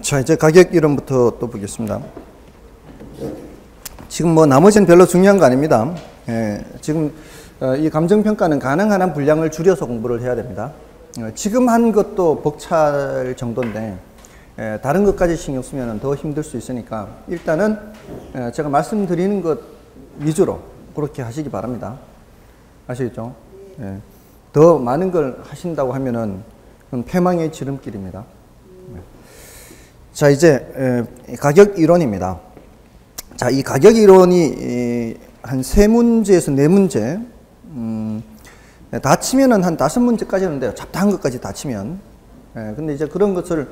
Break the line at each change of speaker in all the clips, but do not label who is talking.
자, 이제 가격 이론부터 또 보겠습니다. 지금 뭐 나머지는 별로 중요한 거 아닙니다. 지금 이 감정평가는 가능한 한 분량을 줄여서 공부를 해야 됩니다. 지금 한 것도 벅찰 정도인데 다른 것까지 신경 쓰면 더 힘들 수 있으니까 일단은 제가 말씀드리는 것 위주로 그렇게 하시기 바랍니다. 아시겠죠? 더 많은 걸 하신다고 하면은 그건 패망의 지름길입니다. 자, 이제 가격 이론입니다. 자, 이 가격 이론이 한 3문제에서 4문제 다 치면은 한 5문제까지는 돼요. 잡다한 것까지 다 치면. 근데 이제 그런 것을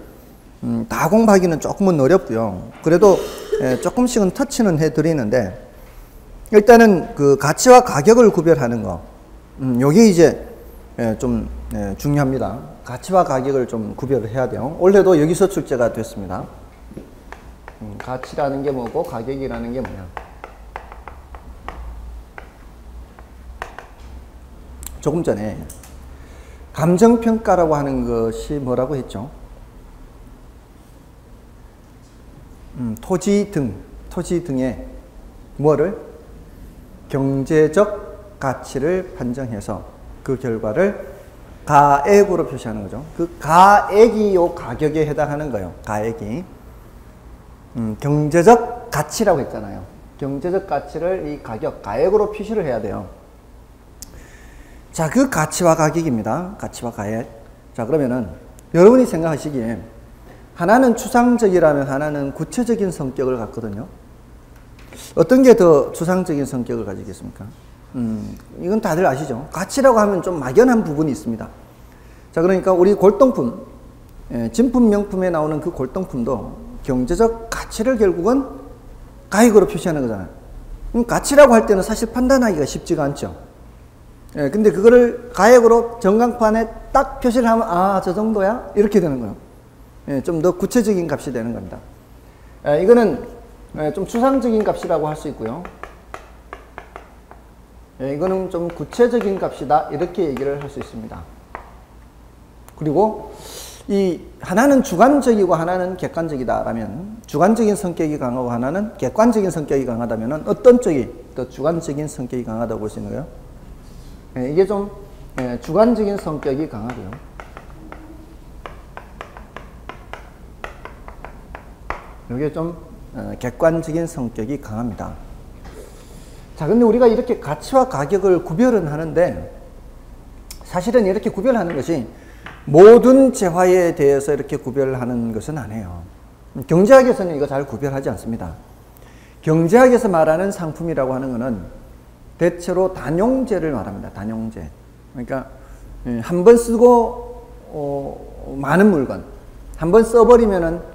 다 공부하기는 조금은 어렵고요. 그래도 조금씩은 터치는 해드리는데 일단은 그 가치와 가격을 구별하는 거, 요게 이제 좀 중요합니다. 가치와 가격을 좀 구별을 해야 돼요. 올해도 여기서 출제가 됐습니다. 가치라는 게 뭐고 가격이라는 게 뭐냐. 조금 전에 감정평가라고 하는 것이 뭐라고 했죠? 토지 등의 뭐를? 경제적 가치를 판정해서 그 결과를 가액으로 표시하는 거죠. 그 가액이 요 가격에 해당하는 거예요. 가액이. 경제적 가치라고 했잖아요. 경제적 가치를 이 가액으로 표시를 해야 돼요. 자, 그 가치와 가격입니다. 가치와 가액. 자, 그러면은 여러분이 생각하시기에 하나는 추상적이라면 하나는 구체적인 성격을 갖거든요. 어떤 게 더 추상적인 성격을 가지겠습니까? 이건 다들 아시죠? 가치라고 하면 좀 막연한 부분이 있습니다. 자, 그러니까 우리 골동품, 진품 명품에 나오는 그 골동품도 경제적 가치를 결국은 가액으로 표시하는 거잖아요. 가치라고 할 때는 사실 판단하기가 쉽지가 않죠. 근데 그거를 가액으로 전광판에 딱 표시를 하면 아, 저 정도야? 이렇게 되는 거예요. 좀 더 구체적인 값이 되는 겁니다. 이거는 좀 추상적인 값이라고 할 수 있고요. 이거는 좀 구체적인 값이다 이렇게 얘기를 할 수 있습니다. 그리고 이 하나는 주관적이고 하나는 객관적이다 라면 주관적인 성격이 강하고 하나는 객관적인 성격이 강하다면 어떤 쪽이 더 주관적인 성격이 강하다고 볼 수 있는 거예요? 이게 좀 주관적인 성격이 강하고요. 이게 좀 객관적인 성격이 강합니다. 자, 근데 우리가 이렇게 가치와 가격을 구별은 하는데 사실은 이렇게 구별하는 것이 모든 재화에 대해서 이렇게 구별하는 것은 아니에요. 경제학에서는 이거 잘 구별하지 않습니다. 경제학에서 말하는 상품이라고 하는 것은 대체로 단용재를 말합니다. 단용재. 그러니까 한 번 쓰고 많은 물건, 한 번 써버리면은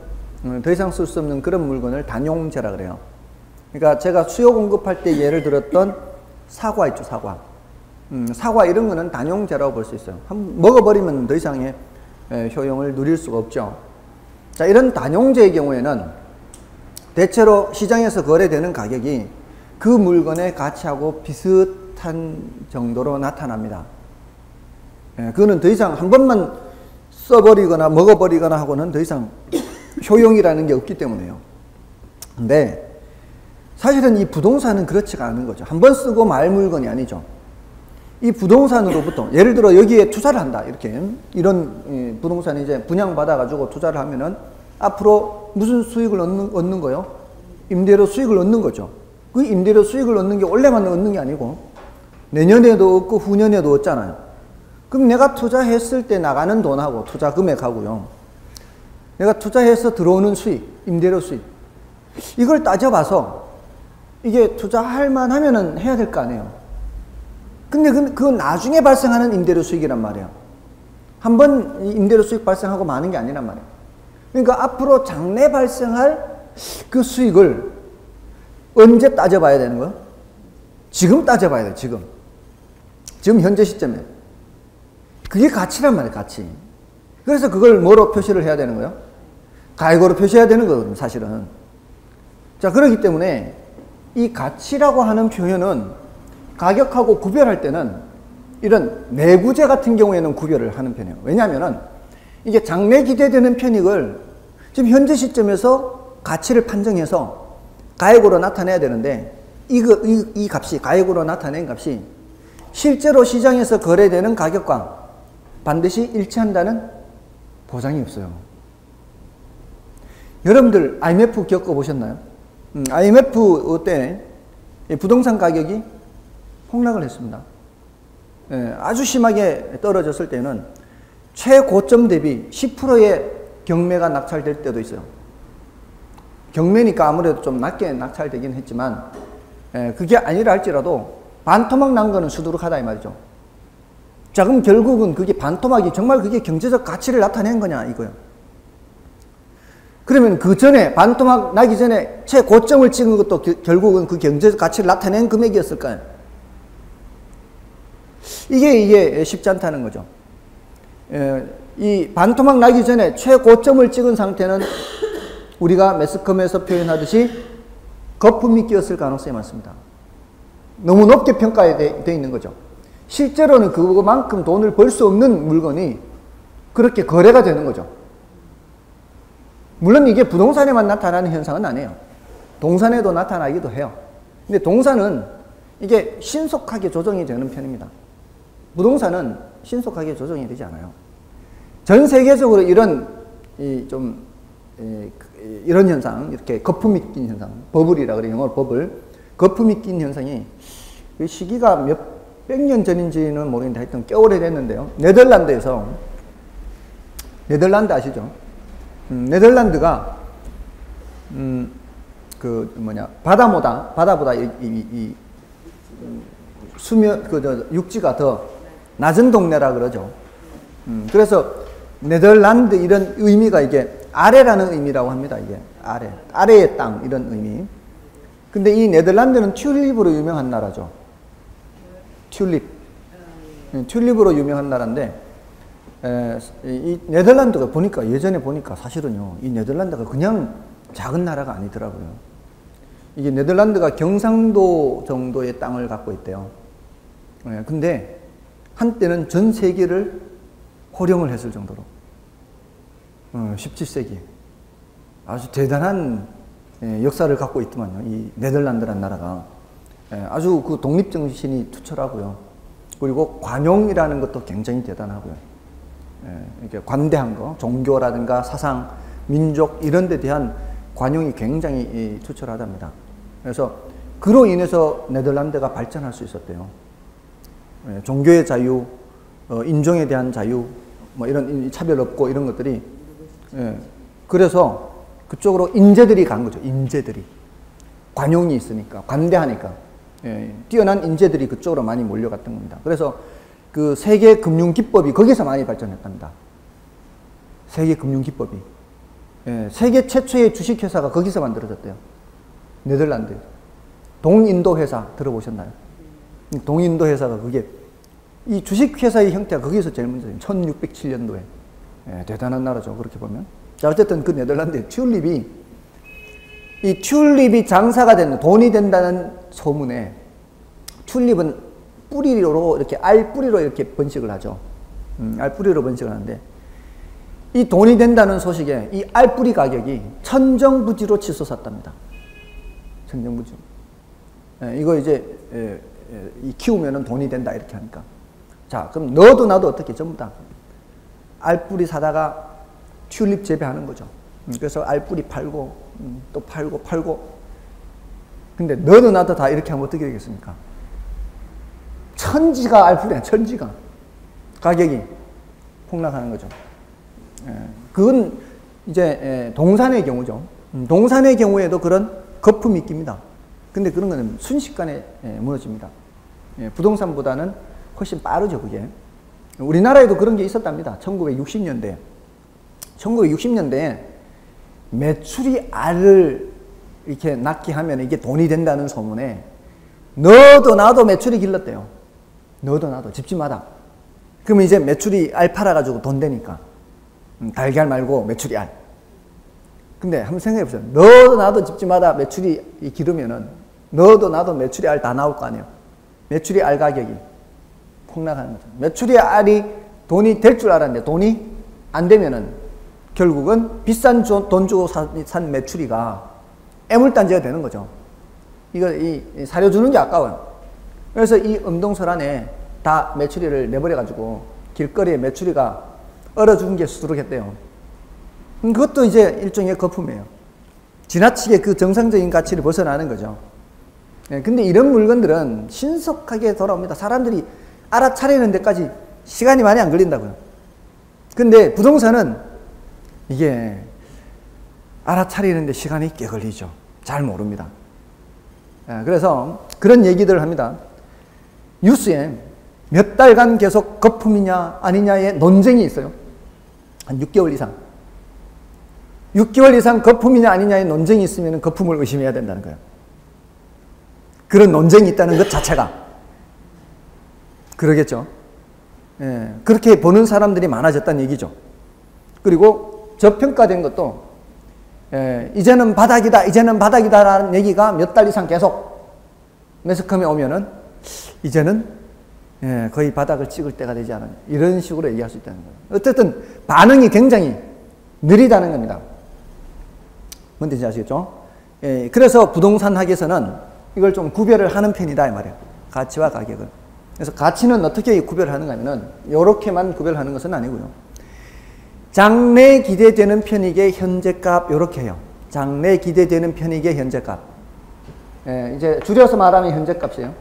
더 이상 쓸 수 없는 그런 물건을 단용재라 그래요. 그러니까 제가 수요 공급할 때 예를 들었던 사과 있죠, 사과. 사과 이런 거는 단용재라고 볼 수 있어요. 한번 먹어버리면 더 이상의 효용을 누릴 수가 없죠. 자, 이런 단용재의 경우에는 대체로 시장에서 거래되는 가격이 그 물건의 가치하고 비슷한 정도로 나타납니다. 그거는 더 이상 한 번만 써버리거나 먹어버리거나 하고는 더 이상 효용이라는 게 없기 때문에요. 근데 사실은 이 부동산은 그렇지가 않은 거죠. 한 번 쓰고 말 물건이 아니죠. 이 부동산으로부터 예를 들어 여기에 투자를 한다. 이렇게 이런 부동산이 이제 분양받아 가지고 투자를 하면은 앞으로 무슨 수익을 얻는 거요? 임대료 수익을 얻는 거죠. 그 임대료 수익을 얻는 게 원래만 얻는 게 아니고 내년에도 얻고 후년에도 얻잖아요. 그럼 내가 투자했을 때 나가는 돈하고 투자 금액하고요. 내가 투자해서 들어오는 수익, 임대료 수익. 이걸 따져봐서 이게 투자할 만하면은 해야 될 거 아니에요. 근데 그건 나중에 발생하는 임대료 수익이란 말이에요. 한 번 임대료 수익 발생하고 마는 게 아니란 말이에요. 그러니까 앞으로 장래 발생할 그 수익을 언제 따져봐야 되는 거예요? 지금 따져봐야 돼요, 지금. 지금 현재 시점에. 그게 가치란 말이에요, 가치. 그래서 그걸 뭐로 표시를 해야 되는 거예요? 가액으로 표시해야 되는 거거든요, 사실은. 자, 그렇기 때문에 이 가치라고 하는 표현은 가격하고 구별할 때는 이런 내구재 같은 경우에는 구별을 하는 편이에요. 왜냐하면은 이게 장래 기대되는 편익을 지금 현재 시점에서 가치를 판정해서 가액으로 나타내야 되는데 이 값이 가액으로 나타낸 값이 실제로 시장에서 거래되는 가격과 반드시 일치한다는 보장이 없어요. 여러분들 IMF 겪어보셨나요? IMF 때 부동산 가격이 폭락을 했습니다. 아주 심하게 떨어졌을 때는 최고점 대비 10%의 경매가 낙찰될 때도 있어요. 경매니까 아무래도 좀 낮게 낙찰되긴 했지만 그게 아니라 할지라도 반토막 난 거는 수두룩하다 이 말이죠. 자, 그럼 결국은 그게 반토막이 정말 그게 경제적 가치를 나타낸 거냐 이거예요. 그러면 그 전에 반토막 나기 전에 최고점을 찍은 것도 결국은 그 경제적 가치를 나타낸 금액이었을까요? 이게 쉽지 않다는 거죠. 이 반토막 나기 전에 최고점을 찍은 상태는 우리가 매스컴에서 표현하듯이 거품이 끼었을 가능성이 많습니다. 너무 높게 평가되어 있는 거죠. 실제로는 그만큼 돈을 벌 수 없는 물건이 그렇게 거래가 되는 거죠. 물론 이게 부동산에만 나타나는 현상은 아니에요. 동산에도 나타나기도 해요. 근데 동산은 이게 신속하게 조정이 되는 편입니다. 부동산은 신속하게 조정이 되지 않아요. 전 세계적으로 이런 현상, 이렇게 거품이 낀 현상, 버블이라 그래요. 영어로 버블. 거품이 낀 현상이 그 시기가 몇백 년 전인지는 모르겠는데 하여튼 꽤 오래됐는데요. 네덜란드 아시죠? 네덜란드가 바다보다 육지가 더 낮은 동네라 그러죠. 그래서 네덜란드 이런 의미가 이게 아래라는 의미라고 합니다. 이게 아래의 땅 이런 의미. 근데 이 네덜란드는 튤립으로 유명한 나라죠. 튤립으로 유명한 나라인데 이 네덜란드가 예전에 보니까 사실은요, 이 네덜란드가 그냥 작은 나라가 아니더라고요. 이게 네덜란드가 경상도 정도의 땅을 갖고 있대요. 근데 한때는 전 세계를 호령을 했을 정도로 17세기 아주 대단한 역사를 갖고 있더만요. 이 네덜란드란 나라가 아주 그 독립정신이 투철하고요. 그리고 관용이라는 것도 굉장히 대단하고요. 이렇게 관대한 거, 종교라든가 사상, 민족 이런 데 대한 관용이 굉장히 투철하답니다. 그래서 그로 인해서 네덜란드가 발전할 수 있었대요. 종교의 자유, 인종에 대한 자유, 뭐 이런 차별 없고 이런 것들이 그래서 그쪽으로 인재들이 간 거죠. 인재들이 관용이 있으니까, 관대하니까 뛰어난 인재들이 그쪽으로 많이 몰려갔던 겁니다. 그래서 그 세계 금융 기법이 거기서 많이 발전했답니다. 세계 금융 기법이 세계 최초의 주식 회사가 거기서 만들어졌대요. 네덜란드 동인도 회사 들어보셨나요? 동인도 회사가 그게 이 주식 회사의 형태가 거기서 제일 먼저 1607년도에 대단한 나라죠. 그렇게 보면. 자, 어쨌든 그 네덜란드의 튤립이 장사가 되는 돈이 된다는 소문에 튤립은 뿌리로 이렇게 알뿌리로 이렇게 번식을 하죠. 알뿌리로 번식을 하는데 이 돈이 된다는 소식에 이 알뿌리 가격이 천정부지로 치솟았답니다. 천정부지. 이거 이제 키우면은 돈이 된다 이렇게 하니까. 자, 그럼 너도 나도 어떻게 전부 다 알뿌리 사다가 튤립 재배하는 거죠. 그래서 알뿌리 팔고 또 팔고 근데 너도 나도 다 이렇게 하면 어떻게 되겠습니까? 천지가 알뿌리야. 천지가 가격이 폭락하는 거죠. 그건 이제 동산의 경우죠. 동산의 경우에도 그런 거품이 낍니다. 근데 그런 거는 순식간에 무너집니다. 부동산보다는 훨씬 빠르죠, 그게. 우리나라에도 그런 게 있었답니다. 1960년대에 메추리 알을 이렇게 낳게 하면 이게 돈이 된다는 소문에 너도 나도 메추리 길렀대요. 너도 나도 집집마다. 그러면 이제 메추리 알 팔아가지고 돈 되니까. 달걀 말고 메추리 알. 근데 한번 생각해 보세요. 너도 나도 집집마다 메추리 기르면은 너도 나도 메추리 알 다 나올 거 아니에요. 메추리 알 가격이 폭락하는 거죠. 메추리 알이 돈이 될 줄 알았는데 돈이 안 되면은 결국은 비싼 돈 주고 산 메추리가 애물단지가 되는 거죠. 이거 사료 주는 게 아까워요. 그래서 이 음동설 안에 다 메추리를 내버려가지고 길거리에 메추리가 얼어 죽은 게 수두룩했대요. 그것도 이제 일종의 거품이에요. 지나치게 그 정상적인 가치를 벗어나는 거죠. 근데 이런 물건들은 신속하게 돌아옵니다. 사람들이 알아차리는 데까지 시간이 많이 안 걸린다고요. 근데 부동산은 이게 알아차리는데 시간이 꽤 걸리죠. 잘 모릅니다. 그래서 그런 얘기들을 합니다. 뉴스에 몇 달간 계속 거품이냐 아니냐의 논쟁이 있어요. 한 6개월 이상. 6개월 이상 거품이냐 아니냐의 논쟁이 있으면 거품을 의심해야 된다는 거예요. 그런 논쟁이 있다는 것 자체가. 그러겠죠. 그렇게 보는 사람들이 많아졌다는 얘기죠. 그리고 저평가된 것도 이제는 바닥이다, 이제는 바닥이다라는 얘기가 몇 달 이상 계속 매스컴에 오면은 이제는 거의 바닥을 찍을 때가 되지 않았냐. 이런 식으로 얘기할 수 있다는 거예요. 어쨌든 반응이 굉장히 느리다는 겁니다. 뭔지 아시겠죠? 그래서 부동산 학에서는 이걸 좀 구별을 하는 편이다 이 말이에요. 가치와 가격을. 그래서 가치는 어떻게 구별하는가 하면은 이렇게만 구별하는 것은 아니고요. 장래 기대되는 편익의 현재값 이렇게 해요. 장래 기대되는 편익의 현재값. 이제 줄여서 말하면 현재값이에요.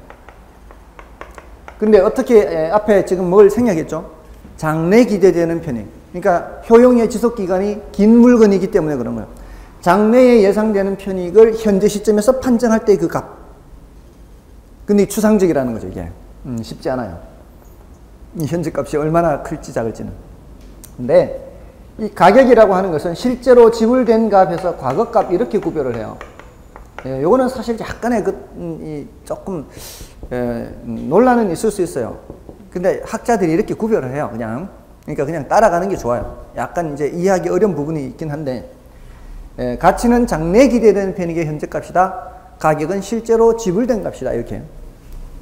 근데 어떻게 앞에 지금 뭘 생략했죠? 장래 기대되는 편익. 그러니까 효용의 지속기간이 긴 물건이기 때문에 그런 거예요. 장래에 예상되는 편익을 현재 시점에서 판정할 때 그 값. 근데 추상적이라는 거죠, 이게. 쉽지 않아요. 이 현재값이 얼마나 클지 작을지는. 근데 이 가격이라고 하는 것은 실제로 지불된 값에서 과거값 이렇게 구별을 해요. 요거는 사실 약간의 조금 논란은 있을 수 있어요. 근데 학자들이 이렇게 구별을 해요, 그냥. 그러니까 그냥 따라가는 게 좋아요. 약간 이제 이해하기 어려운 부분이 있긴 한데, 가치는 장래 기대되는 편익의 현재값이다. 가격은 실제로 지불된 값이다. 이렇게.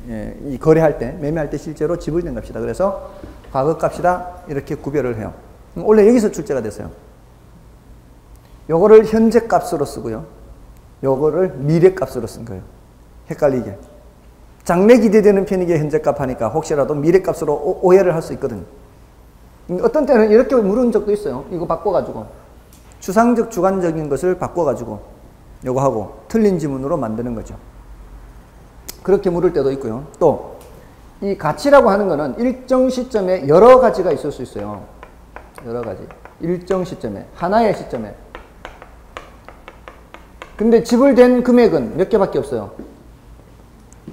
이 거래할 때, 매매할 때 실제로 지불된 값이다. 그래서 과거값이다. 이렇게 구별을 해요. 원래 여기서 출제가 됐어요. 요거를 현재값으로 쓰고요. 요거를 미래값으로 쓴 거예요. 헷갈리게. 장래 기대되는 편익의 현재값 하니까 혹시라도 미래값으로 오해를 할 수 있거든요. 어떤 때는 이렇게 물은 적도 있어요. 이거 바꿔가지고. 추상적 주관적인 것을 바꿔가지고 요거 하고 틀린 지문으로 만드는 거죠. 그렇게 물을 때도 있고요. 또 이 가치라고 하는 거는 일정 시점에 여러 가지가 있을 수 있어요. 여러 가지. 일정 시점에. 하나의 시점에. 근데 지불된 금액은 몇 개밖에 없어요.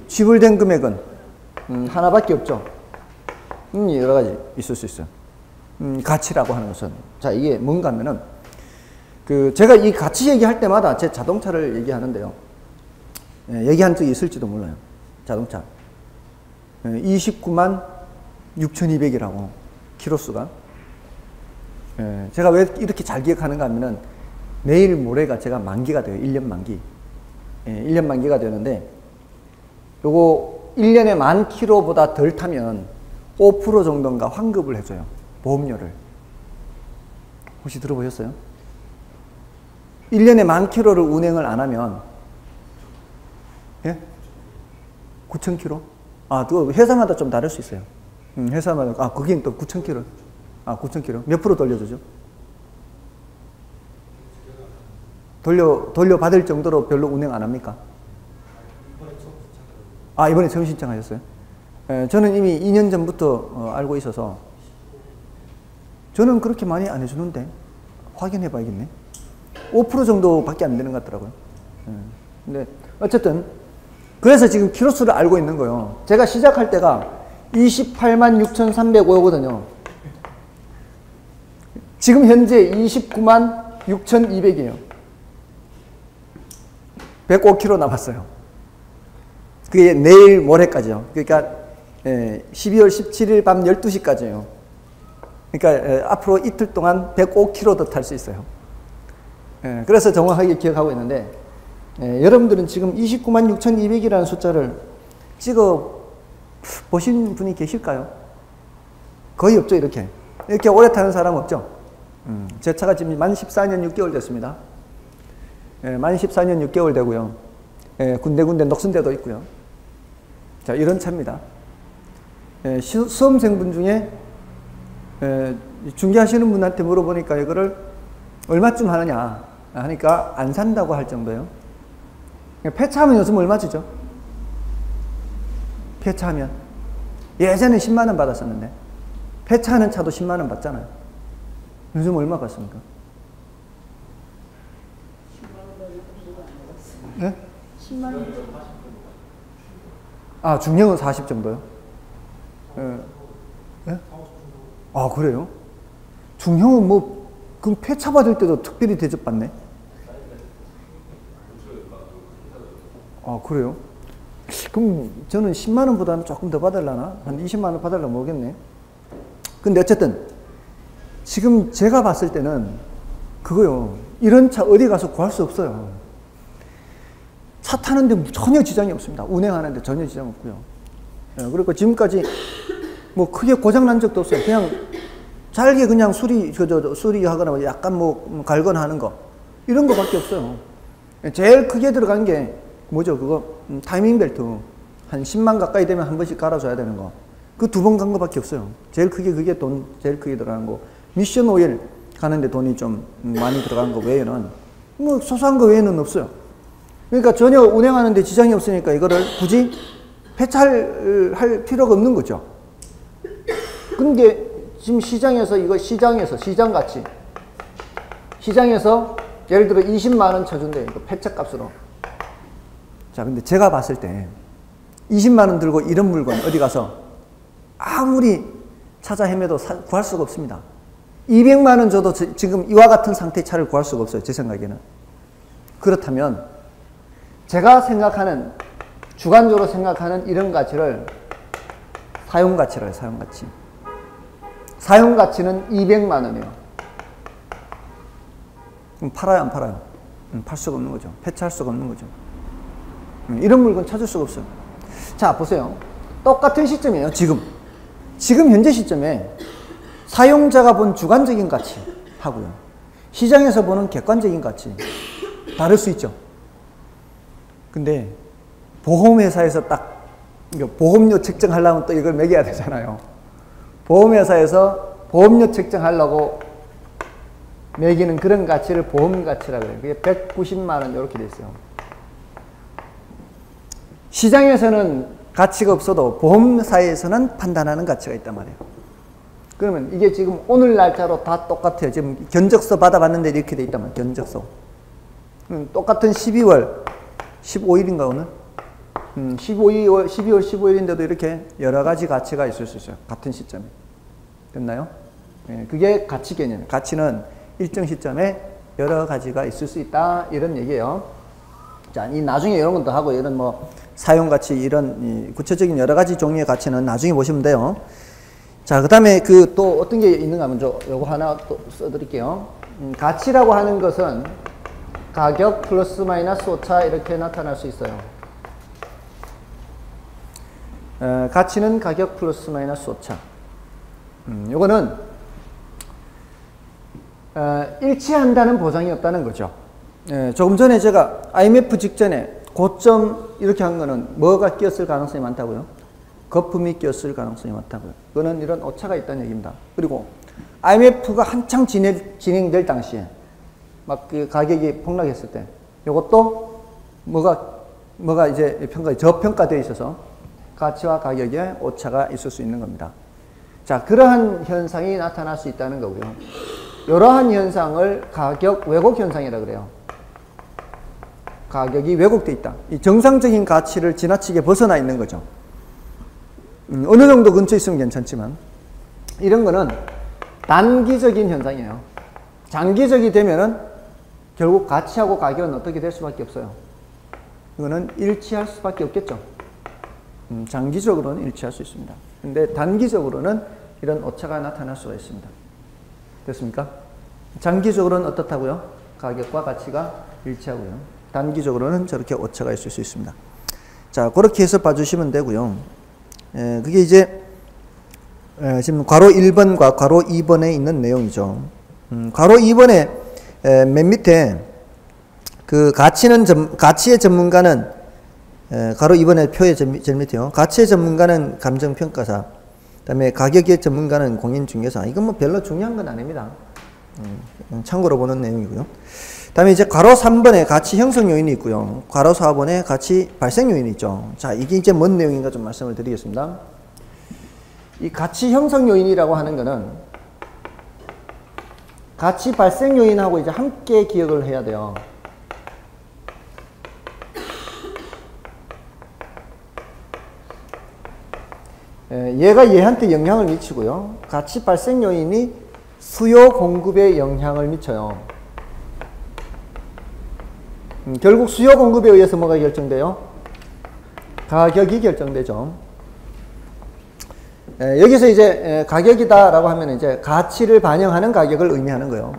지불된 금액은 하나밖에 없죠. 여러 가지 있을 수 있어요. 가치라고 하는 것은. 자, 이게 뭔가 하면은 제가 이 가치 얘기할 때마다 제 자동차를 얘기하는데요. 얘기한 적이 있을지도 몰라요. 자동차. 29만 6,200이라고, 키로수가. 제가 왜 이렇게 잘 기억하는가 하면은 내일 모레가 제가 만기가 돼요. 1년 만기. 1년 만기가 되는데 요거 1년에 10,000km보다 덜 타면 5% 정도인가 환급을 해줘요. 보험료를. 혹시 들어보셨어요? 1년에 10,000km를 운행을 안 하면, 예? 9,000km? 아, 그 회사마다 좀 다를 수 있어요. 회사마다, 거긴 또 9,000km. 9,000km. 몇 프로 돌려주죠? 돌려받을 정도로 별로 운행 안 합니까? 이번에 처음 신청하셨어요? 저는 이미 2년 전부터 알고 있어서, 저는 그렇게 많이 안 해주는데, 확인해 봐야겠네. 5% 정도밖에 안 되는 것 같더라고요. 근데 어쨌든 그래서 지금 키로수를 알고 있는 거예요. 제가 시작할 때가 28만 6,305거든요. 지금 현재 29만 6,200이에요. 105km 남았어요. 그게 내일 모레까지요. 그러니까 12월 17일 밤 12시까지예요. 그러니까 앞으로 이틀 동안 105km 더 탈 수 있어요. 그래서 정확하게 기억하고 있는데, 여러분들은 지금 29만 6,200이라는 숫자를 찍어 보신 분이 계실까요? 거의 없죠, 이렇게. 이렇게 오래 타는 사람 없죠? 제 차가 지금 만 14년 6개월 됐습니다. 만 14년 6개월 되고요. 군데군데 녹슨데도 있고요. 자, 이런 차입니다. 수험생분 중에 중개하시는 분한테 물어보니까 이거를 얼마쯤 하느냐 하니까 안 산다고 할 정도예요. 폐차하면 요즘 얼마 주죠? 폐차하면 예전에 10만 원 받았었는데 폐차하는 차도 10만 원 받잖아요. 요즘 얼마 받습니까? 10만 원. 네? 10만 원. 아, 중형은 40 정도요? 예? 아, 그래요? 중형은 뭐, 그럼 폐차 받을 때도 특별히 대접받네? 아, 그래요? 그럼 저는 10만 원보다는 조금 더 받으려나? 한 20만 원 받으려나 모르겠네. 근데 어쨌든, 지금 제가 봤을 때는 그거요. 이런 차 어디 가서 구할 수 없어요. 차 타는데 전혀 지장이 없습니다. 운행하는데 전혀 지장 없고요. 그리고 지금까지 뭐 크게 고장 난 적도 없어요. 그냥 잘게 그냥 수리하거나 약간 뭐 갈거나 하는 거. 이런 거밖에 없어요. 제일 크게 들어간 게 뭐죠? 그거 타이밍 벨트. 한 10만 가까이 되면 한 번씩 갈아줘야 되는 거. 그 2번 간 거밖에 없어요. 제일 크게 그게 돈 제일 크게 들어가는 거. 미션 오일 가는데 돈이 좀 많이 들어간 거 외에는 뭐 소소한 거 외에는 없어요. 그러니까 전혀 운행하는데 지장이 없으니까 이거를 굳이 폐차할 필요가 없는 거죠. 근데 지금 시장에서 시장가치 시장에서 예를 들어 20만 원 쳐준대. 이거 폐차 값으로. 자, 근데 제가 봤을 때 20만 원 들고 이런 물건 어디 가서 아무리 찾아 헤매도 구할 수가 없습니다. 200만 원 줘도 지금 이와 같은 상태의 차를 구할 수가 없어요. 제 생각에는. 그렇다면 제가 생각하는, 주관적으로 생각하는 이런 가치를 사용가치라 해요. 사용가치. 사용가치는 200만 원이에요. 그럼 팔아요, 안 팔아요? 팔 수가 없는 거죠. 폐차할 수가 없는 거죠. 이런 물건 찾을 수가 없어요. 자, 보세요. 똑같은 시점이에요. 지금 현재 시점에 사용자가 본 주관적인 가치 하고요. 시장에서 보는 객관적인 가치 다를 수 있죠. 근데 보험회사에서 딱 보험료 책정하려면 또 이걸 매겨야 되잖아요. 보험회사에서 보험료 책정하려고 매기는 그런 가치를 보험가치라고 해요. 그게 190만 원 이렇게 돼 있어요. 시장에서는 가치가 없어도 보험사에서는 판단하는 가치가 있단 말이에요. 그러면 이게 지금 오늘 날짜로 다 똑같아요. 지금 견적서 받아봤는데 이렇게 돼 있단 말이에요. 견적서. 똑같은 12월 15일인가 오늘? 12월 15일인데도 이렇게 여러 가지 가치가 있을 수 있어요. 같은 시점에. 됐나요? 네, 그게 가치 개념이에요. 가치는 일정 시점에 여러 가지가 있을 수 있다. 이런 얘기예요. 자, 이 나중에 이런 것도 하고 이런 뭐 사용 가치 이런 구체적인 여러 가지 종류의 가치는 나중에 보시면 돼요. 자, 그 다음에 그 또 어떤 게 있는가 하면 요거 하나 또 써드릴게요. 가치라고 하는 것은 가격 플러스 마이너스 오차 이렇게 나타날 수 있어요. 가치는 가격 플러스 마이너스 오차. 요거는 일치한다는 보장이 없다는 거죠. 조금 전에 제가 IMF 직전에 고점 이렇게 한 거는 뭐가 끼었을 가능성이 많다고요? 거품이 끼었을 가능성이 많다고요. 그거는 이런 오차가 있다는 얘기입니다. 그리고 IMF가 한창 진행될 당시에 막 그 가격이 폭락했을 때 이것도 뭐가 이제 저평가되어 있어서 가치와 가격에 오차가 있을 수 있는 겁니다. 자, 그러한 현상이 나타날 수 있다는 거고요. 이러한 현상을 가격 왜곡 현상이라고 그래요. 가격이 왜곡되어 있다. 이 정상적인 가치를 지나치게 벗어나 있는 거죠. 어느 정도 근처에 있으면 괜찮지만 이런 거는 단기적인 현상이에요. 장기적이 되면은 결국 가치하고 가격은 어떻게 될 수밖에 없어요. 이거는 일치할 수밖에 없겠죠. 장기적으로는 일치할 수 있습니다. 근데 단기적으로는 이런 오차가 나타날 수가 있습니다. 됐습니까? 장기적으로는 어떻다고요? 가격과 가치가 일치하고요. 단기적으로는 저렇게 오차가 있을 수 있습니다. 자, 그렇게 해서 봐주시면 되고요. 그게 이제 지금 괄호 1번과 괄호 2번에 있는 내용이죠. 괄호 2번에 맨 밑에 그 가치의 전문가는 괄호 2번의 표의 제일 밑에요. 가치의 전문가는 감정평가사. 그다음에 가격의 전문가는 공인중개사. 이건 뭐 별로 중요한 건 아닙니다. 참고로 보는 내용이고요. 다음에 이제 괄호 3번에 가치 형성 요인이 있고요. 괄호 4번에 가치 발생 요인이 있죠. 자, 이게 이제 뭔 내용인가 좀 말씀을 드리겠습니다. 이 가치 형성 요인이라고 하는 거는 가치 발생 요인하고 이제 함께 기억을 해야 돼요. 얘가 얘한테 영향을 미치고요. 가치 발생 요인이 수요 공급에 영향을 미쳐요. 결국 수요 공급에 의해서 뭐가 결정돼요? 가격이 결정되죠. 여기서 이제 가격이다라고 하면 이제 가치를 반영하는 가격을 의미하는 거예요.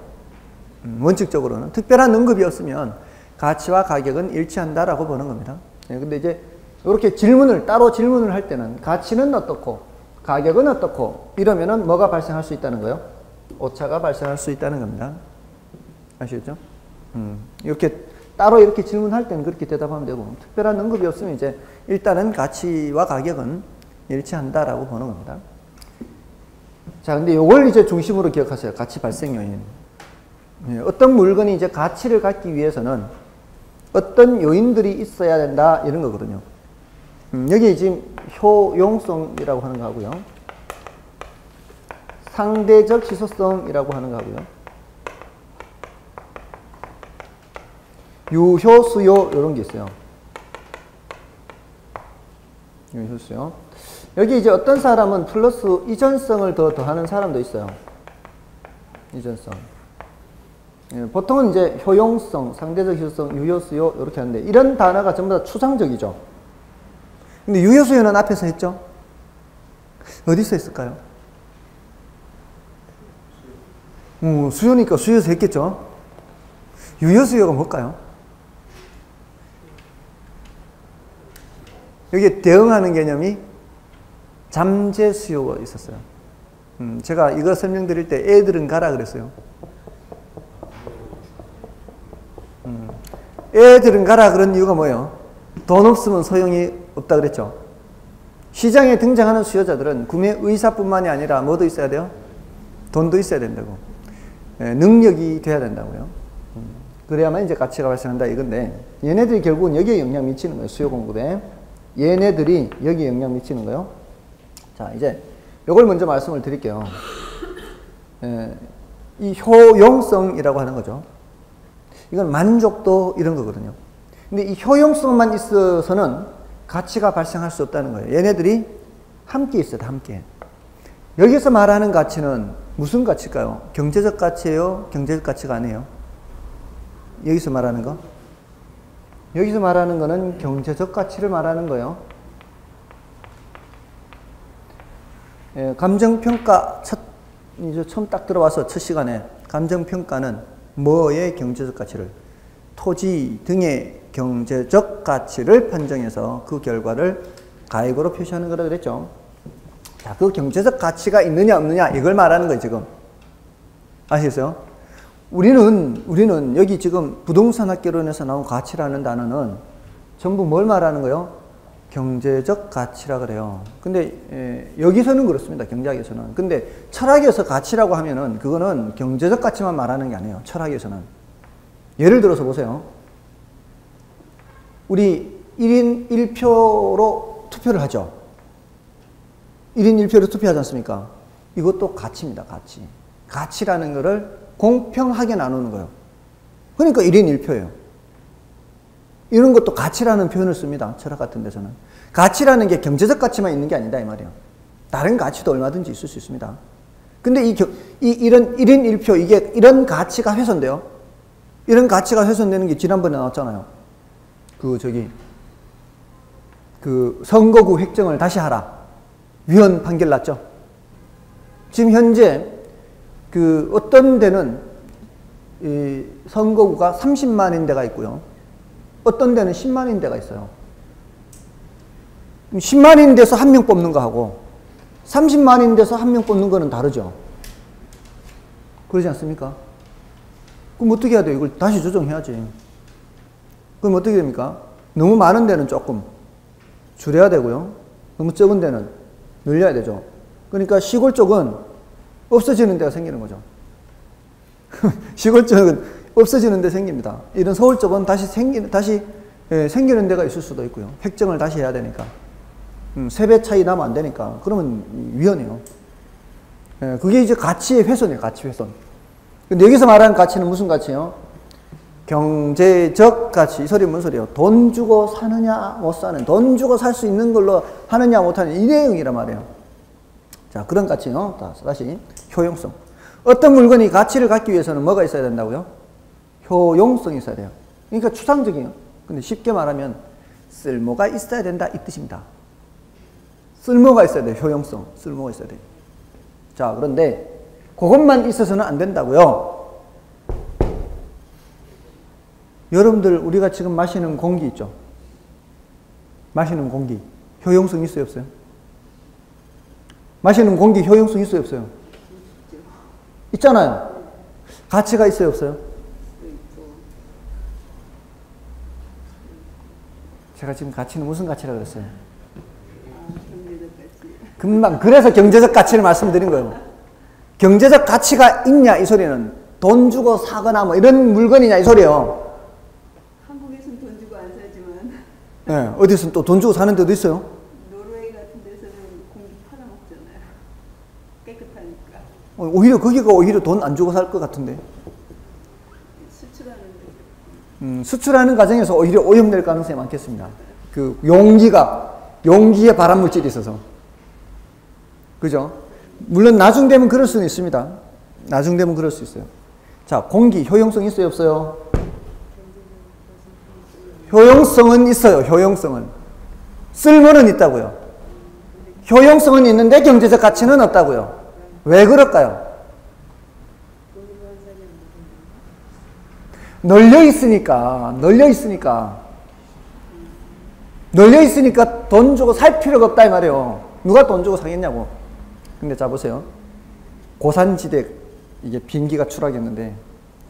원칙적으로는 특별한 언급이 없으면 가치와 가격은 일치한다라고 보는 겁니다. 근데 이제 이렇게 따로 질문을 할 때는 가치는 어떻고 가격은 어떻고 이러면은 뭐가 발생할 수 있다는 거예요? 오차가 발생할 수 있다는 겁니다. 아시겠죠? 이렇게 따로 이렇게 질문할 때는 그렇게 대답하면 되고 특별한 언급이 없으면 이제 일단은 가치와 가격은 일치한다라고 보는 겁니다. 자, 근데 이걸 이제 중심으로 기억하세요. 가치 발생 요인. 어떤 물건이 이제 가치를 갖기 위해서는 어떤 요인들이 있어야 된다 이런 거거든요. 여기 지금 효용성이라고 하는 거 하고요. 상대적 희소성이라고 하는 거 하고요. 유효, 수요 이런 게 있어요. 유효, 수요. 여기 이제 어떤 사람은 플러스 이전성을 더하는 사람도 있어요. 이전성. 보통은 이제 효용성, 상대적 희소성, 유효, 수요 이렇게 하는데 이런 단어가 전부 다 추상적이죠. 근데 유효, 수요는 앞에서 했죠? 어디서 했을까요? 수요니까 수요에서 했겠죠? 유효, 수요가 뭘까요? 여기에 대응하는 개념이 잠재 수요가 있었어요. 제가 이거 설명드릴 때 애들은 가라 그랬어요. 애들은 가라 그런 이유가 뭐예요? 돈 없으면 소용이 없다 그랬죠. 시장에 등장하는 수요자들은 구매 의사뿐만이 아니라 뭐도 있어야 돼요? 돈도 있어야 된다고. 능력이 돼야 된다고요. 그래야만 이제 가치가 발생한다 이건데 얘네들이 결국은 여기에 영향 미치는 거예요. 수요 공급에. 얘네들이 여기에 영향 미치는 거예요. 자, 이제 이걸 먼저 말씀을 드릴게요. 이 효용성이라고 하는 거죠. 이건 만족도 이런 거거든요. 근데 이 효용성만 있어서는 가치가 발생할 수 없다는 거예요. 얘네들이 함께 있어야 돼, 함께. 여기서 말하는 가치는 무슨 가치일까요? 경제적 가치예요? 경제적 가치가 아니에요? 여기서 말하는 거? 여기서 말하는 거는 경제적 가치를 말하는 거예요. 감정평가 이제 처음 딱 들어와서 첫 시간에 감정평가는 뭐의 경제적 가치를? 토지 등의 경제적 가치를 판정해서 그 결과를 가액으로 표시하는 거라 그랬죠. 자, 그 경제적 가치가 있느냐 없느냐 이걸 말하는 거예요, 지금. 아시겠어요? 우리는 여기 지금 부동산 학개론에서 나온 가치라는 단어는 전부 뭘 말하는 거예요? 경제적 가치라 그래요. 근데 여기서는 그렇습니다. 경제학에서는. 근데 철학에서 가치라고 하면은 그거는 경제적 가치만 말하는 게 아니에요. 철학에서는. 예를 들어서 보세요. 우리 1인 1표로 투표를 하죠. 1인 1표로 투표하지 않습니까? 이것도 가치입니다. 가치. 가치라는 거를 공평하게 나누는 거예요. 그러니까 1인 1표예요. 이런 것도 가치라는 표현을 씁니다. 철학 같은 데서는. 가치라는 게 경제적 가치만 있는 게 아니다 이 말이에요. 다른 가치도 얼마든지 있을 수 있습니다. 근데 이런 1인 1표 이게 이런 가치가 훼손돼요. 이런 가치가 훼손되는 게 지난번에 나왔잖아요. 선거구 획정을 다시 하라. 위헌 판결 났죠. 지금 현재 어떤 데는 이 선거구가 30만인 데가 있고요. 어떤 데는 10만인 데가 있어요. 10만인 데서 한 명 뽑는 거하고 30만인 데서 한 명 뽑는 거는 다르죠. 그러지 않습니까? 그럼 어떻게 해야 돼요? 이걸 다시 조정해야지. 그럼 어떻게 됩니까? 너무 많은 데는 조금 줄여야 되고요. 너무 적은 데는 늘려야 되죠. 그러니까 시골 쪽은 없어지는 데가 생기는 거죠. 시골 쪽은 없어지는 데 생깁니다. 이런 서울 쪽은 다시 생기는 데가 있을 수도 있고요. 획정을 다시 해야 되니까. 3배 차이 나면 안 되니까. 그러면 위헌이에요. 그게 이제 가치의 훼손이에요. 가치 훼손. 근데 여기서 말하는 가치는 무슨 가치예요? 경제적 가치. 이 소리 무슨 소리예요? 돈 주고 사느냐 못 사는, 돈 주고 살 수 있는 걸로 하느냐 못 하느냐, 이 내용이란 말이에요. 자, 그런 가치요. 다시 효용성. 어떤 물건이 가치를 갖기 위해서는 뭐가 있어야 된다고요? 효용성이 있어야 돼요. 그러니까 추상적이에요. 근데 쉽게 말하면 쓸모가 있어야 된다, 이 뜻입니다. 쓸모가 있어야 돼요. 효용성. 쓸모가 있어야 돼요. 자, 그런데 그것만 있어서는 안 된다고요. 여러분들, 우리가 지금 마시는 공기 있죠? 마시는 공기. 효용성 있어요, 없어요? 마시는 공기 효용성 있어요, 없어요? 있잖아요. 가치가 있어요, 없어요? 제가 지금 가치는 무슨 가치라고 그랬어요? 금방, 그래서 경제적 가치를 말씀드린 거예요. 경제적 가치가 있냐, 이 소리는. 돈 주고 사거나 뭐 이런 물건이냐, 이 소리예요.
한국에서는 돈 주고 안 사지만.
네, 어디서는 또 돈 주고 사는 데도 있어요.
노르웨이 같은 데서는 공기 팔아먹잖아요. 깨끗하니까.
오히려 거기가 오히려 돈 안 주고 살 것 같은데.
수출하는데.
수출하는 과정에서 오히려 오염될 가능성이 많겠습니다. 그 용기에 발암물질이 있어서. 그죠? 물론 나중 되면 그럴 수는 있습니다. 나중 되면 그럴 수 있어요. 자, 공기 효용성 있어요, 없어요? 효용성은 있어요. 효용성은. 쓸모는 있다고요. 효용성은 있는데 경제적 가치는 없다고요. 왜 그럴까요? 널려 있으니까 돈 주고 살 필요가 없다 이 말이에요. 누가 돈 주고 사겠냐고. 근데 자, 보세요. 고산지대, 이게 비행기가 추락했는데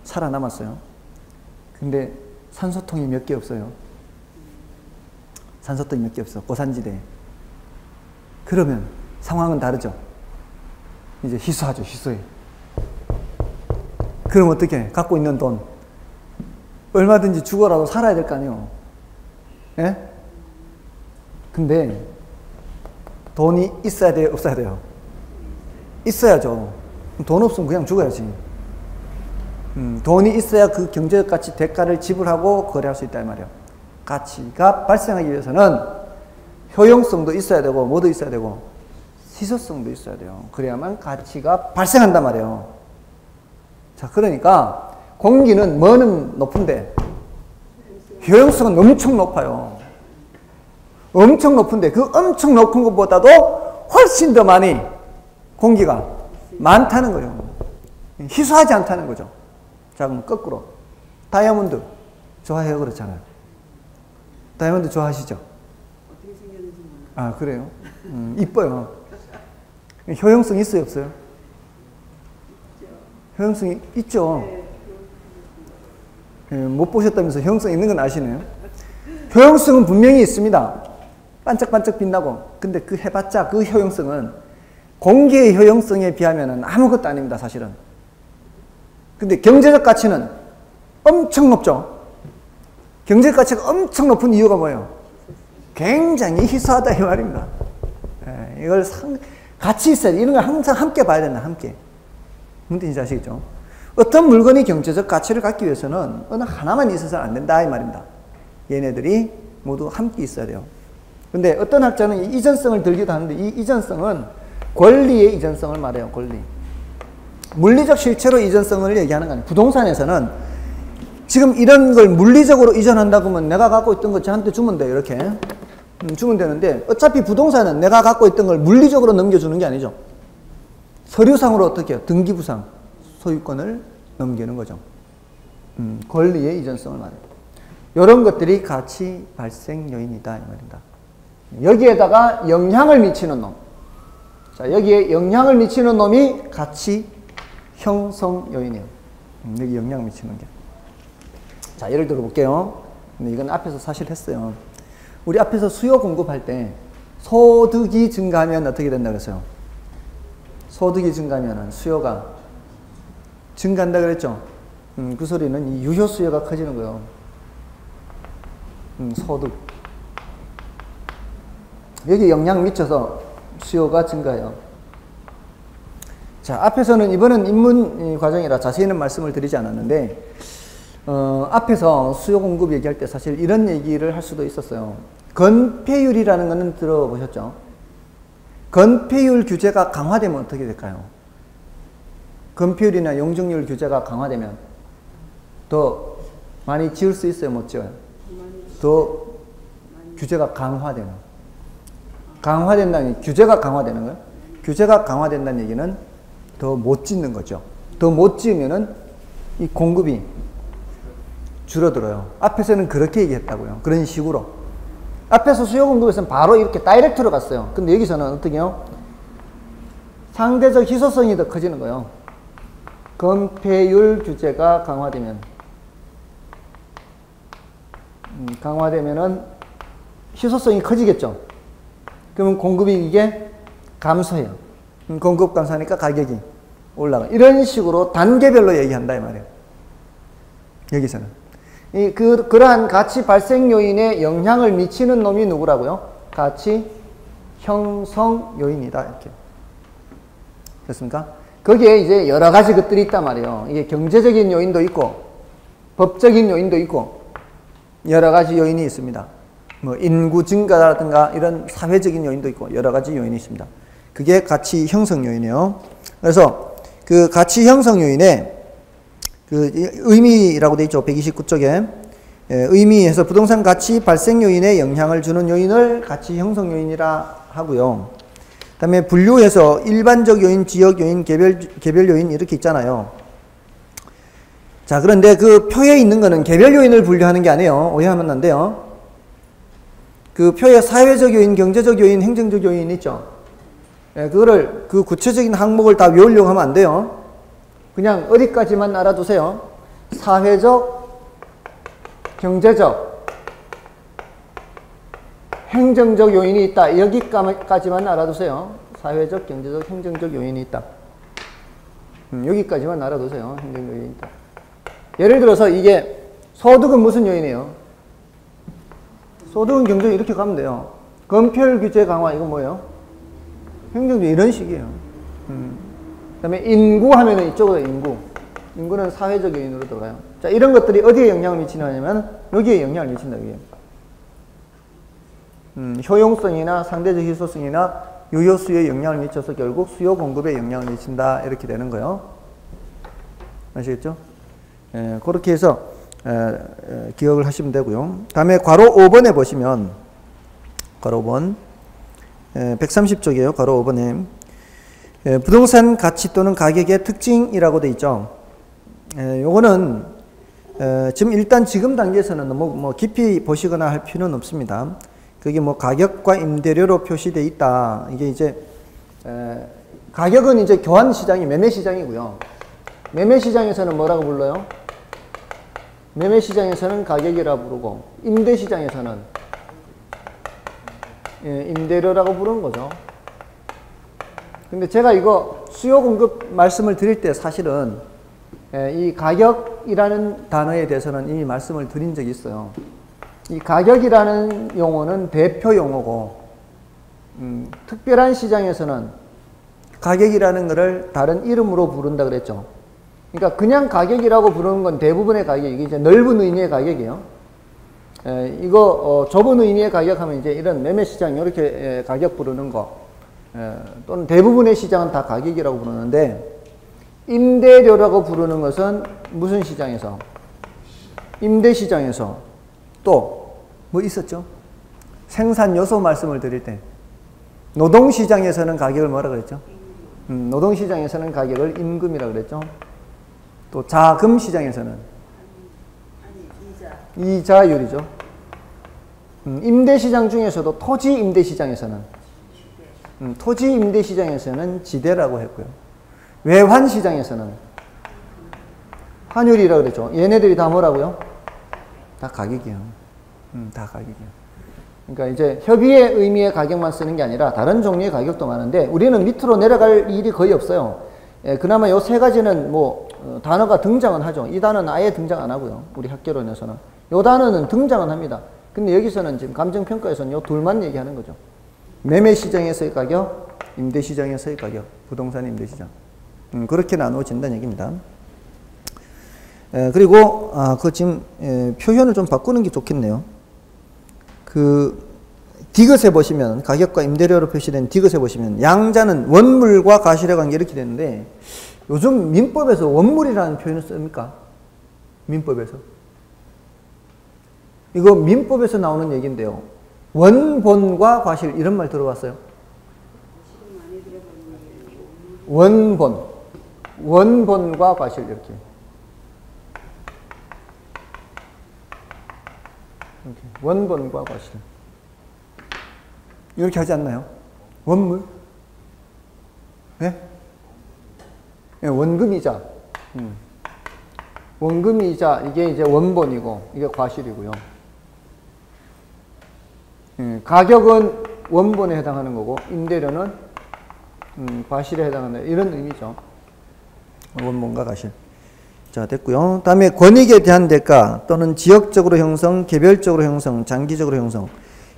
살아남았어요. 근데 산소통이 몇 개 없어요. 산소통이 몇 개 없어. 고산지대. 그러면 상황은 다르죠. 이제 희소하죠. 희소해. 그럼 어떻게 해? 갖고 있는 돈 얼마든지 죽어라도 살아야 될 거 아니에요. 예? 근데 돈이 있어야 돼요, 없어야 돼요? 있어야죠. 돈 없으면 그냥 죽어야지. 돈이 있어야 그 경제적 가치 대가를 지불하고 거래할 수 있다 이 말이에요. 가치가 발생하기 위해서는 효용성도 있어야 되고 뭐도 있어야 되고 희소성도 있어야 돼요. 그래야만 가치가 발생한단 말이에요. 자, 그러니까 공기는 뭐는 높은데 효용성은 엄청 높아요. 엄청 높은데 그 엄청 높은 것보다도 훨씬 더 많이 공기가 많다는 거예요. 희소하지 않다는 거죠. 자, 그럼 거꾸로 다이아몬드 좋아해요, 그렇잖아요. 다이아몬드 좋아하시죠?
어떻게 생겼는지 몰라요.
아, 그래요? 이뻐요. 효용성 있어요, 없어요?
있죠.
효용성이 있죠.
네,
못 보셨다면서 효용성 있는 건 아시네요. 효용성은 분명히 있습니다. 반짝반짝 빛나고. 근데 그 해봤자 그 효용성은 공기의 효용성에 비하면 아무것도 아닙니다, 사실은. 근데 경제적 가치는 엄청 높죠. 경제적 가치가 엄청 높은 이유가 뭐예요? 굉장히 희소하다 이 말입니다. 이걸 같이 있어야 돼. 이런 걸 항상 함께 봐야 된다, 함께. 무슨 뜻인지 아시겠죠? 어떤 물건이 경제적 가치를 갖기 위해서는 어느 하나만 있어서는 안 된다 이 말입니다. 얘네들이 모두 함께 있어야 돼요. 근데 어떤 학자는 이 이전성을 들기도 하는데 이 이전성은 권리의 이전성을 말해요. 권리. 물리적 실체로 이전성을 얘기하는 거 아니에요. 부동산에서는 지금 이런 걸 물리적으로 이전한다고 하면 내가 갖고 있던 거 저한테 주면 돼요. 이렇게 주면 되는데 어차피 부동산은 내가 갖고 있던 걸 물리적으로 넘겨주는 게 아니죠. 서류상으로 어떻게 해요? 등기부상 소유권을 넘기는 거죠. 권리의 이전성을 말해요. 이런 것들이 가치 발생 요인이다 이 말입니다. 여기에다가 영향을 미치는 놈. 자, 여기에 영향을 미치는 놈이 가치 형성 요인이에요. 여기 영향 미치는 게. 자, 예를 들어 볼게요. 근데 이건 앞에서 사실 했어요. 우리 앞에서 수요 공급할 때 소득이 증가하면 어떻게 된다 그랬어요? 소득이 증가하면 수요가 증가한다 그랬죠? 그 소리는 이 유효 수요가 커지는 거예요. 소득. 여기 영향 미쳐서 수요가 증가해요. 자, 앞에서는 이번은 입문 과정이라 자세히는 말씀을 드리지 않았는데, 앞에서 수요 공급 얘기할 때 사실 이런 얘기를 할 수도 있었어요. 건폐율이라는 거는 들어보셨죠? 건폐율 규제가 강화되면 어떻게 될까요? 건폐율이나 용적률 규제가 강화되면 더 많이 지을 수 있어요? 못 지어요? 더 규제가 강화되는. 강화된다는, 규제가 강화되는 거예요? 규제가 강화된다는 얘기는 더 못 짓는 거죠. 더 못 지으면은 이 공급이 줄어들어요. 앞에서는 그렇게 얘기했다고요. 그런 식으로. 앞에서 수요 공급에서는 바로 이렇게 다이렉트로 갔어요. 근데 여기서는 어떻게 해요? 상대적 희소성이 더 커지는 거예요. 건폐율 규제가 강화되면은 희소성이 커지겠죠. 그러면 공급이 이게 감소해요. 공급 감소하니까 가격이 올라가. 이런 식으로 단계별로 얘기한다 이 말이에요. 여기서는 그러한 가치 발생 요인에 영향을 미치는 놈이 누구라고요? 가치 형성 요인이다 이렇게. 됐습니까? 거기에 이제 여러 가지 것들이 있단 말이에요. 이게 경제적인 요인도 있고 법적인 요인도 있고 여러 가지 요인이 있습니다. 뭐 인구 증가라든가 이런 사회적인 요인도 있고 여러 가지 요인이 있습니다. 그게 가치 형성 요인이에요. 그래서 그 가치 형성 요인에 그 의미라고 되어 있죠. 129쪽에 의미에서 부동산 가치 발생 요인에 영향을 주는 요인을 가치 형성 요인이라 하고요. 그다음에 분류해서 일반적 요인, 지역 요인, 개별 요인 이렇게 있잖아요. 자, 그런데 그 표에 있는 거는 개별 요인을 분류하는 게 아니에요. 오해하면 안 돼요. 그 표에 사회적 요인, 경제적 요인, 행정적 요인 있죠. 그거를 그 구체적인 항목을 다 외우려고 하면 안 돼요. 그냥 어디까지만 알아두세요. 사회적, 경제적, 행정적 요인이 있다. 여기까지만 알아두세요. 사회적, 경제적, 행정적 요인이 있다. 여기까지만 알아두세요. 행정적 요인이 있다. 예를 들어서 이게 소득은 무슨 요인이에요? 소득은 경제적 이렇게 가면 돼요. 건폐율 규제 강화 이거 뭐예요? 행정적 이런 식이에요. 그 다음에 인구 하면은 이쪽으로 인구. 인구는 사회적 요인으로 들어가요. 자, 이런 것들이 어디에 영향을 미치냐면 여기에 영향을 미친다. 여기에. 효용성이나 상대적 희소성이나 유효 수요에 영향을 미쳐서 결국 수요 공급에 영향을 미친다. 이렇게 되는 거예요. 아시겠죠? 그렇게 해서 기억을 하시면 되고요. 다음에 괄호 5번에 보시면 괄호 5번 130쪽이에요. 괄호 5번에 부동산 가치 또는 가격의 특징이라고 돼 있죠. 요거는 지금 단계에서는 너무 깊이 보시거나 할 필요는 없습니다. 그게 가격과 임대료로 표시되어 있다. 이게 이제 가격은 이제 교환 시장이 매매 시장이고요. 매매 시장에서는 뭐라고 불러요? 매매 시장에서는 가격이라고 부르고 임대 시장에서는 임대료라고 부르는 거죠. 근데 제가 이거 수요 공급 말씀을 드릴 때 사실은 이 가격이라는 단어에 대해서는 이미 말씀을 드린 적이 있어요. 이 가격이라는 용어는 대표 용어고 특별한 시장에서는 가격이라는 것을 다른 이름으로 부른다 그랬죠. 그러니까 그냥 가격이라고 부르는 건 대부분의 가격, 이게 이제 넓은 의미의 가격이에요. 이거 좁은 의미의 가격하면 이제 이런 매매 시장 이렇게 가격 부르는 거, 또는 대부분의 시장은 다 가격이라고 부르는데 임대료라고 부르는 것은 무슨 시장에서? 임대 시장에서. 또 뭐 있었죠? 생산 요소 말씀을 드릴 때 노동 시장에서는 가격을 뭐라 그랬죠? 노동 시장에서는 가격을 임금이라 그랬죠. 또 자금 시장에서는 이자율이죠. 임대 시장 중에서도 토지 임대 시장에서는 토지 임대 시장에서는 지대라고 했고요. 외환 시장에서는 환율이라 그랬죠. 얘네들이 다 뭐라고요? 다 가격이에요. 다 가격이에요. 그러니까 이제 협의의 의미의 가격만 쓰는 게 아니라 다른 종류의 가격도 많은데 우리는 밑으로 내려갈 일이 거의 없어요. 예, 그나마 요 세 가지는 뭐 단어가 등장은 하죠. 이 단어는 아예 등장 안 하고요. 우리 학교론에서는. 요 단어는 등장은 합니다. 근데 여기서는 지금 감정평가에서는 요 둘만 얘기하는 거죠. 매매 시장에서의 가격, 임대 시장에서의 가격, 부동산 임대 시장. 그렇게 나누어진다는 얘기입니다. 그리고 그 지금 표현을 좀 바꾸는 게 좋겠네요. 그 디귿에 보시면 가격과 임대료로 표시된 디귿에 보시면 양자는 원물과 과실의 관계 이렇게 되는데 요즘 민법에서 원물이라는 표현을 씁니까? 민법에서. 이거 민법에서 나오는 얘기인데요. 원본과 과실 이런 말 들어봤어요? 원본과 과실 이렇게. 원본과 과실. 이렇게 하지 않나요? 원물? 네? 네, 원금이자. 원금이자, 이게 이제 원본이고, 이게 과실이고요. 가격은 원본에 해당하는 거고, 임대료는 과실에 해당하는 이런 의미죠. 원본과 과실. 자, 됐고요. 다음에 권익에 대한 대가 또는 지역적으로 형성, 개별적으로 형성, 장기적으로 형성.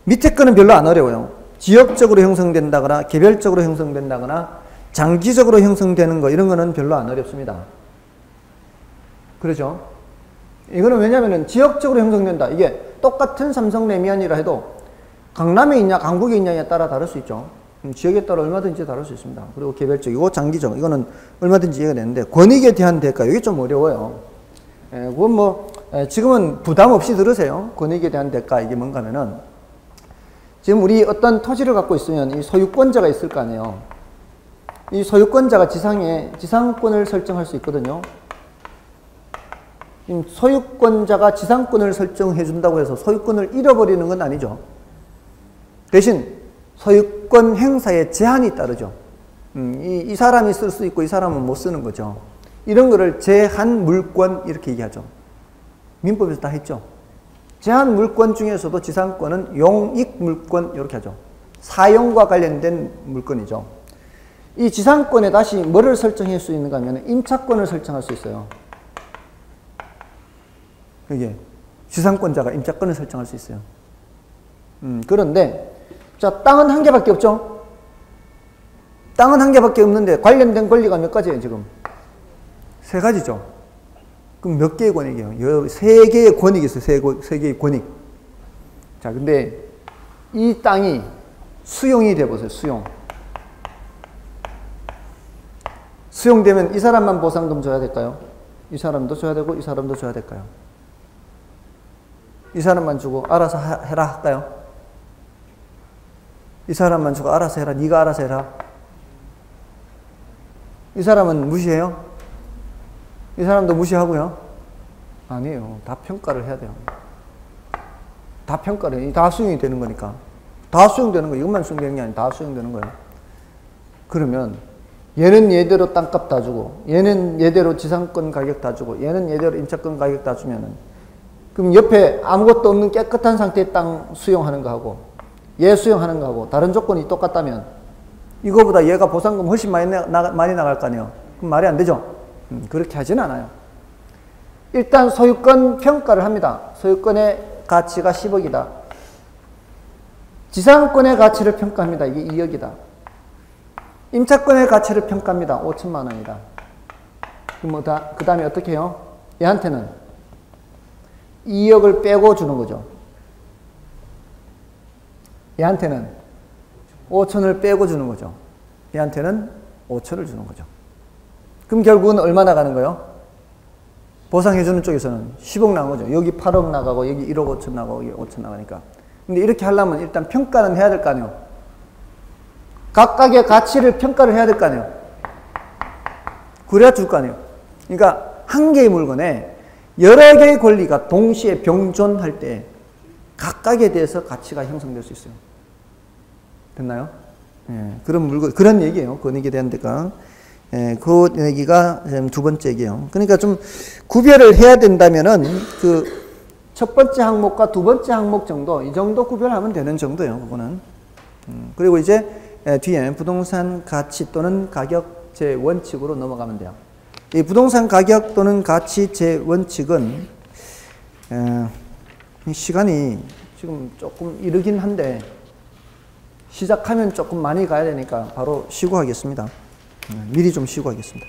밑에 거는 별로 안 어려워요. 지역적으로 형성된다거나 개별적으로 형성된다거나 장기적으로 형성되는 거 이런 거는 별로 안 어렵습니다. 그렇죠? 이거는 왜냐면은 지역적으로 형성된다. 이게 똑같은 삼성 레미안이라 해도 강남에 있냐 강북에 있냐에 따라 다를 수 있죠. 지역에 따라 얼마든지 다를 수 있습니다. 그리고 개별적이고 장기적 이거는 얼마든지 이해가 되는데 권익에 대한 대가 이게 좀 어려워요. 그건 뭐 지금은 부담 없이 들으세요. 권익에 대한 대가 이게 뭔가 하면은 지금 우리 어떤 토지를 갖고 있으면 이 소유권자가 있을 거 아니에요. 이 소유권자가 지상에 지상권을 설정할 수 있거든요. 소유권자가 지상권을 설정해 준다고 해서 소유권을 잃어버리는 건 아니죠. 대신 소유권 행사에 제한이 따르죠. 이 사람이 쓸 수 있고 이 사람은 못 쓰는 거죠. 이런 거를 제한 물권 이렇게 얘기하죠. 민법에서 다 했죠. 제한 물권 중에서도 지상권은 용익 물권 이렇게 하죠. 사용과 관련된 물권이죠. 이 지상권에 다시 뭐를 설정할 수 있는가 하면 임차권을 설정할 수 있어요. 이게 지상권자가 임차권을 설정할 수 있어요. 그런데 자, 땅은 한 개밖에 없죠? 땅은 한 개밖에 없는데 관련된 권리가 몇 가지예요, 지금? 세 가지죠. 그럼 몇 개의 권익이에요? 세 개의 권익이 있어요, 세 개의 권익. 자, 근데 이 땅이 수용이 돼보세요, 수용. 수용되면 이 사람만 보상금 줘야 될까요? 이 사람도 줘야 되고, 이 사람도 줘야 될까요? 이 사람만 주고 알아서 해라 할까요? 이 사람만 주고 알아서 해라. 네가 알아서 해라. 이 사람은 무시해요? 이 사람도 무시하고요? 아니에요. 다 평가를 해야 돼요. 다 평가를, 다 수용이 되는 거니까. 다 수용되는 거예요. 이것만 수용되는 게 아니라 다 수용되는 거예요. 그러면 얘는 얘대로 땅값 다 주고 얘는 얘대로 지상권 가격 다 주고 얘는 얘대로 임차권 가격 다 주면은 그럼 옆에 아무것도 없는 깨끗한 상태의 땅 수용하는 거하고 얘 수용하는 거하고 다른 조건이 똑같다면 이거보다 얘가 보상금 훨씬 많이 나갈 거 아니에요. 그럼 말이 안 되죠. 그렇게 하진 않아요. 일단 소유권 평가를 합니다. 소유권의 가치가 10억이다. 지상권의 가치를 평가합니다. 이게 2억이다. 임차권의 가치를 평가합니다. 5천만 원이다. 그럼 그 다음에 어떻게 해요? 얘한테는 2억을 빼고 주는 거죠. 얘한테는 5천을 빼고 주는 거죠. 얘한테는 5천을 주는 거죠. 그럼 결국은 얼마 나가는 거예요? 보상해주는 쪽에서는 10억 나간 거죠. 여기 8억 나가고 여기 1억 5천 나가고 여기 5천 나가니까. 근데 이렇게 하려면 일단 평가는 해야 될 거 아니에요. 각각의 가치를 평가를 해야 될 거 아니에요. 그래야 줄 거 아니에요. 그러니까 한 개의 물건에 여러 개의 권리가 동시에 병존할 때 각각에 대해서 가치가 형성될 수 있어요. 됐나요? 예, 그런 물건, 그런 얘기예요. 권익에 대한 데가. 그 얘기가 두 번째고요. 그러니까 좀 구별을 해야 된다면은 그 첫 번째 항목과 두 번째 항목 정도, 이 정도 구별하면 되는 정도예요. 그거는. 그리고 이제 뒤에 부동산 가치 또는 가격 제 원칙으로 넘어가면 돼요. 이 부동산 가격 또는 가치 제 원칙은 시간이 지금 조금 이르긴 한데 시작하면 조금 많이 가야 되니까 바로 쉬고 하겠습니다. 미리 좀 쉬고 하겠습니다.